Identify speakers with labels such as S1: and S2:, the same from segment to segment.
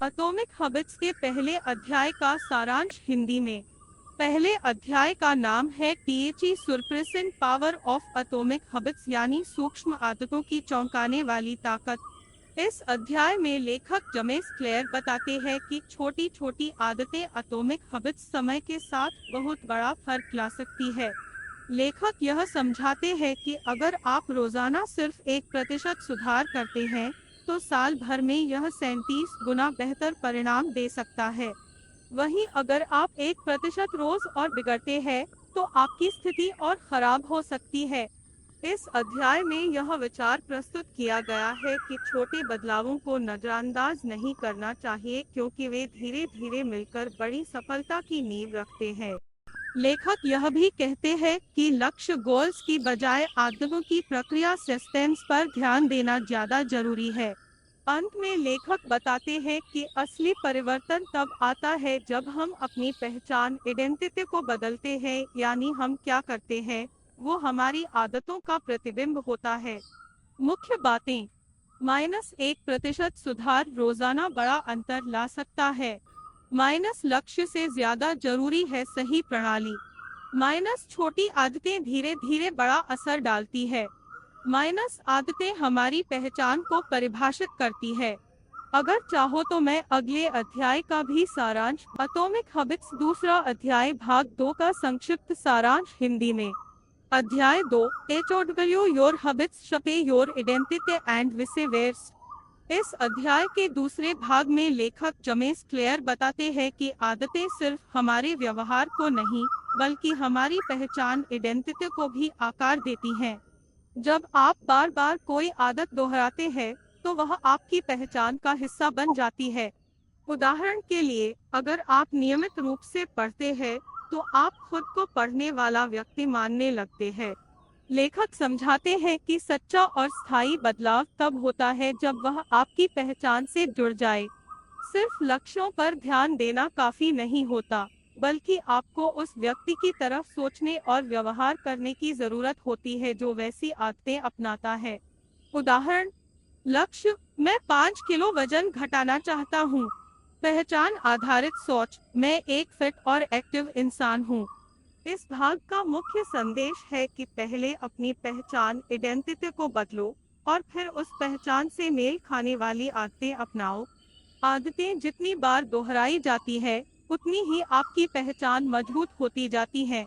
S1: Atomic habits के पहले अध्याय का सारांश हिंदी में। पहले अध्याय का नाम है THE सरप्रेसेंट power of atomic habits, यानी सूक्ष्म आदतों की चौंकाने वाली ताकत। इस अध्याय में लेखक जेम्स क्लेयर बताते हैं कि छोटी छोटी आदतें एटॉमिक हैबिट्स समय के साथ बहुत बड़ा फर्क ला सकती है। लेखक यह समझाते हैं कि अगर आप रोजाना सिर्फ 1% सुधार करते हैं, तो साल भर में यह 37 गुना बेहतर परिणाम दे सकता है। वहीं अगर आप 1% रोज और बिगड़ते हैं, तो आपकी स्थिति और खराब हो सकती है। इस अध्याय में यह विचार प्रस्तुत किया गया है कि छोटे बदलावों को नजरअंदाज नहीं करना चाहिए, क्योंकि वे धीरे धीरे मिलकर बड़ी सफलता की नींव रखते हैं। लेखक यह भी कहते हैं कि लक्ष्य गोल्स की बजाय आदतों की प्रक्रिया सिस्टम्स पर ध्यान देना ज्यादा जरूरी है। अंत में लेखक बताते हैं कि असली परिवर्तन तब आता है जब हम अपनी पहचान आइडेंटिटी को बदलते हैं, यानी हम क्या करते हैं वो हमारी आदतों का प्रतिबिंब होता है। मुख्य बातें: -1% सुधार रोजाना बड़ा अंतर ला सकता है। माइनस लक्ष्य से ज्यादा जरूरी है सही प्रणाली। माइनस छोटी आदतें धीरे धीरे बड़ा असर डालती है। माइनस आदतें हमारी पहचान को परिभाषित करती है। अगर चाहो तो मैं अगले अध्याय का भी सारांश, एटॉमिक हैबिट्स दूसरा अध्याय भाग 2 का संक्षिप्त सारांश हिंदी में। अध्याय 2, एचओडब्ल्यू your habits shape your identity and vice versa. इस अध्याय के दूसरे भाग में लेखक जेम्स क्लेयर बताते हैं कि आदतें सिर्फ हमारे व्यवहार को नहीं, बल्कि हमारी पहचान आइडेंटिटी को भी आकार देती हैं। जब आप बार बार कोई आदत दोहराते हैं, तो वह आपकी पहचान का हिस्सा बन जाती है। उदाहरण के लिए, अगर आप नियमित रूप से पढ़ते हैं, तो आप खुद को पढ़ने वाला व्यक्ति मानने लगते हैं। लेखक समझाते हैं कि सच्चा और स्थायी बदलाव तब होता है जब वह आपकी पहचान से जुड़ जाए। सिर्फ लक्ष्यों पर ध्यान देना काफी नहीं होता, बल्कि आपको उस व्यक्ति की तरफ सोचने और व्यवहार करने की जरूरत होती है जो वैसी आदतें अपनाता है। उदाहरण: लक्ष्य, मैं 5 किलो वजन घटाना चाहता हूँ। पहचान आधारित सोच, मैं एक फिट और एक्टिव इंसान हूँ। इस भाग का मुख्य संदेश है कि पहले अपनी पहचान आइडेंटिटी को बदलो, और फिर उस पहचान से मेल खाने वाली आदतें अपनाओ। आदतें जितनी बार दोहराई जाती है, उतनी ही आपकी पहचान मजबूत होती जाती है।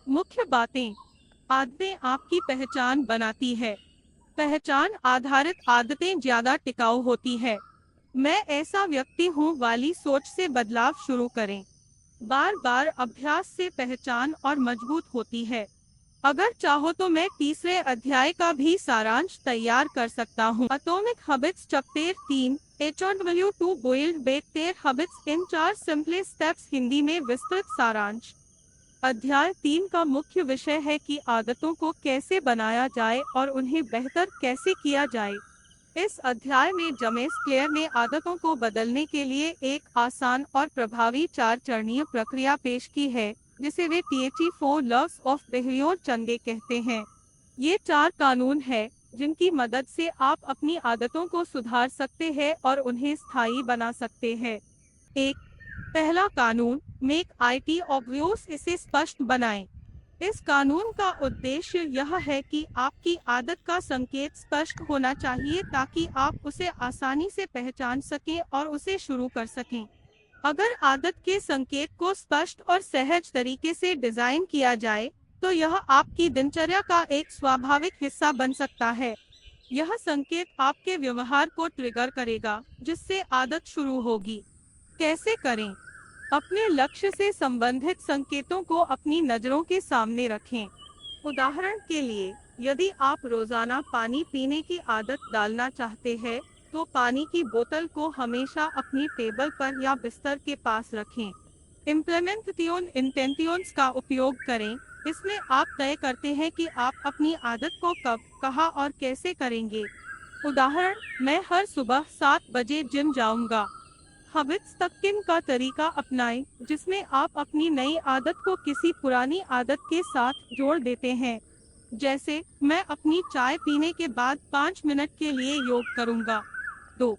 S1: मुख्य बातें: आदतें आपकी पहचान बनाती है। पहचान आधारित आदतें ज्यादा टिकाऊ होती है। मैं ऐसा व्यक्ति हूँ वाली सोच से बदलाव शुरू करें। बार बार अभ्यास से पहचान और मजबूत होती है। अगर चाहो तो मैं तीसरे अध्याय का भी सारांश तैयार कर सकता हूँ। एटॉमिक हैबिट्स चैप्टर 3, एचओडब्ल्यू to build better habits in 4 simple steps Hindi में विस्तृत सारांश। अध्याय 3 का मुख्य विषय है कि आदतों को कैसे बनाया जाए और उन्हें बेहतर कैसे किया जाए। इस अध्याय में जेम्स क्लेयर ने आदतों को बदलने के लिए एक आसान और प्रभावी 4 चरणीय प्रक्रिया पेश की है, जिसे वे टीएचई 4 लॉस ऑफ बिहेवियर चंगे कहते हैं। ये 4 कानून हैं, जिनकी मदद से आप अपनी आदतों को सुधार सकते हैं और उन्हें स्थायी बना सकते हैं। 1. पहला कानून, मेक आईटी ऑब्वियस, इसे स्पष्ट बनाएं। इस कानून का उद्देश्य यह है कि आपकी आदत का संकेत स्पष्ट होना चाहिए ताकि आप उसे आसानी से पहचान सकें और उसे शुरू कर सकें। अगर आदत के संकेत को स्पष्ट और सहज तरीके से डिजाइन किया जाए, तो यह आपकी दिनचर्या का एक स्वाभाविक हिस्सा बन सकता है। यह संकेत आपके व्यवहार को ट्रिगर करेगा, जिससे आदत शुरू होगी। कैसे करें? अपने लक्ष्य से संबंधित संकेतों को अपनी नजरों के सामने रखें। उदाहरण के लिए, यदि आप रोजाना पानी पीने की आदत डालना चाहते हैं, तो पानी की बोतल को हमेशा अपनी टेबल पर या बिस्तर के पास रखें। इम्प्लीमेंटेशन इंटेंशंस का उपयोग करें। इसमें आप तय करते हैं कि आप अपनी आदत को कब, कहाँ और कैसे करेंगे। उदाहरण: मैं हर सुबह 7 बजे जिम जाऊंगा। हैबिट्स तककीन का तरीका अपनाएं, जिसमें आप अपनी नई आदत को किसी पुरानी आदत के साथ जोड़ देते हैं। जैसे, मैं अपनी चाय पीने के बाद 5 मिनट के लिए योग करूंगा। 2.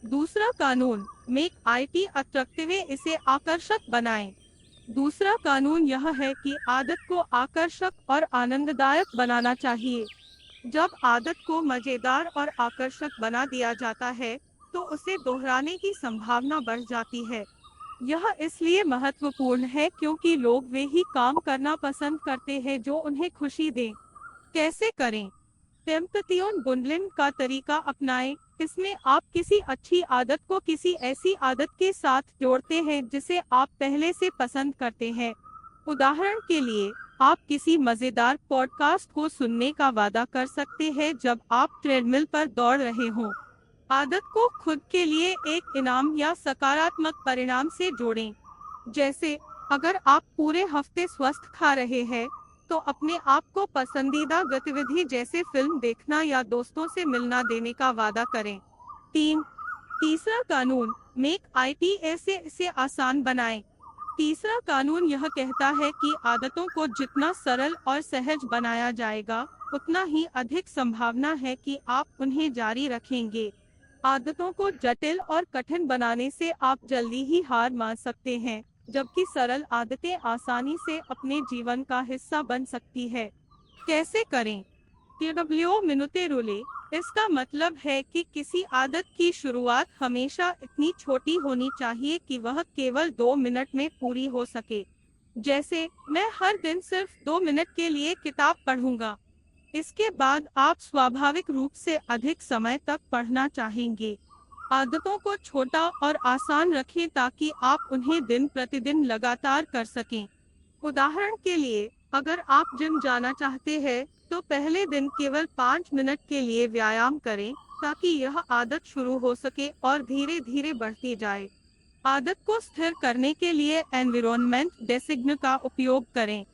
S1: दूसरा कानून, मेक आईटी अट्रैक्टिव, इसे आकर्षक बनाएं। दूसरा कानून यह है कि आदत को आकर्षक और आनंददायक बनाना चाहिए। जब आदत को मजेदार और आकर्षक बना दिया जाता है, तो उसे दोहराने की संभावना बढ़ जाती है। यह इसलिए महत्वपूर्ण है क्योंकि लोग वे ही काम करना पसंद करते हैं जो उन्हें खुशी दें। कैसे करें? टेम्पटियन बुंडलिंग का तरीका अपनाएं। इसमें आप किसी अच्छी आदत को किसी ऐसी आदत के साथ जोड़ते हैं जिसे आप पहले से पसंद करते हैं। उदाहरण के लिए, आप किसी मजेदार पॉडकास्ट को सुनने का वादा कर सकते हैं जब आप ट्रेडमिल पर दौड़ रहे हों। आदत को खुद के लिए एक इनाम या सकारात्मक परिणाम से जोड़ें। जैसे, अगर आप पूरे हफ्ते स्वस्थ खा रहे हैं, तो अपने आप को पसंदीदा गतिविधि जैसे फिल्म देखना या दोस्तों से मिलना देने का वादा करें। तीसरा कानून, मेक आईटी इसे आसान बनाएं। तीसरा कानून यह कहता है कि आदतों को जितना सरल और सहज बनाया जाएगा, उतना ही अधिक संभावना है कि आप उन्हें जारी रखेंगे। आदतों को जटिल और कठिन बनाने से आप जल्दी ही हार मान सकते हैं, जबकि सरल आदतें आसानी से अपने जीवन का हिस्सा बन सकती है। कैसे करें? TW मिनुटे रूले। इसका मतलब है कि किसी आदत की शुरुआत हमेशा इतनी छोटी होनी चाहिए कि वह केवल 2 मिनट में पूरी हो सके। जैसे, मैं हर दिन सिर्फ 2 मिनट के लिए किताब पढ़ूंगा। इसके बाद आप स्वाभाविक रूप से अधिक समय तक पढ़ना चाहेंगे। आदतों को छोटा और आसान रखें ताकि आप उन्हें दिन प्रतिदिन लगातार कर सकें। उदाहरण के लिए, अगर आप जिम जाना चाहते हैं, तो पहले दिन केवल 5 मिनट के लिए व्यायाम करें ताकि यह आदत शुरू हो सके और धीरे धीरे बढ़ती जाए। आदत को स्थिर करने के लिए एनवायरनमेंट डिजाइन का उपयोग करें।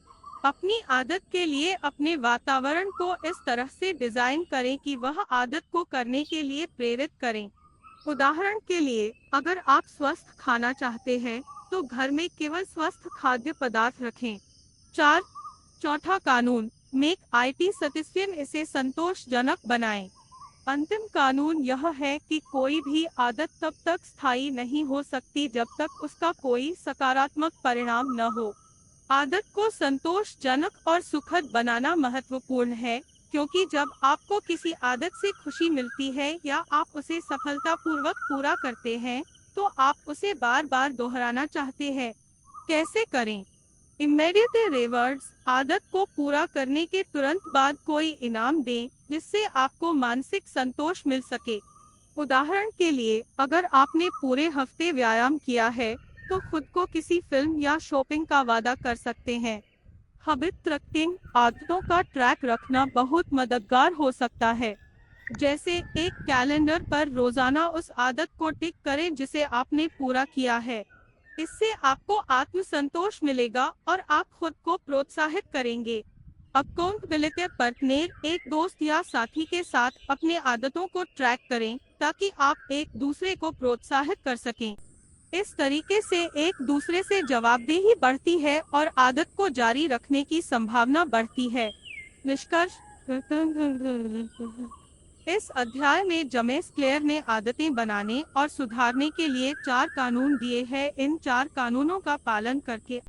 S1: अपनी आदत के लिए अपने वातावरण को इस तरह से डिजाइन करें कि वह आदत को करने के लिए प्रेरित करें। उदाहरण के लिए, अगर आप स्वस्थ खाना चाहते हैं, तो घर में केवल स्वस्थ खाद्य पदार्थ रखें। चौथा कानून, मेक आईटी सटिस्फाइंग, इसे संतोषजनक बनाएं। अंतिम कानून यह है कि कोई भी आदत तब तक स्थायी नहीं हो सकती जब तक उसका कोई सकारात्मक परिणाम न हो। आदत को संतोषजनक और सुखद बनाना महत्वपूर्ण है, क्योंकि जब आपको किसी आदत से खुशी मिलती है या आप उसे सफलतापूर्वक पूरा करते हैं, तो आप उसे बार बार दोहराना चाहते हैं। कैसे करें? Immediate rewards. आदत को पूरा करने के तुरंत बाद कोई इनाम दें जिससे आपको मानसिक संतोष मिल सके। उदाहरण के लिए, अगर आपने पूरे हफ्ते व्यायाम किया है, तो खुद को किसी फिल्म या शॉपिंग का वादा कर सकते हैं। Habit tracking. आदतों का ट्रैक रखना बहुत मददगार हो सकता है। जैसे, एक कैलेंडर पर रोजाना उस आदत को टिक करें जिसे आपने पूरा किया है। इससे आपको आत्मसंतोष मिलेगा और आप खुद को प्रोत्साहित करेंगे। Accountability partner. एक दोस्त या साथी के साथ अपने आदतों को ट्रैक करें ताकि आप एक दूसरे को प्रोत्साहित कर सकें। इस तरीके से एक दूसरे से जवाबदेही बढ़ती है और आदत को जारी रखने की संभावना बढ़ती है। निष्कर्ष। इस अध्याय में जेम्स क्लियर ने आदतें बनाने और सुधारने के लिए 4 कानून दिए हैं। इन 4 कानूनों का पालन करके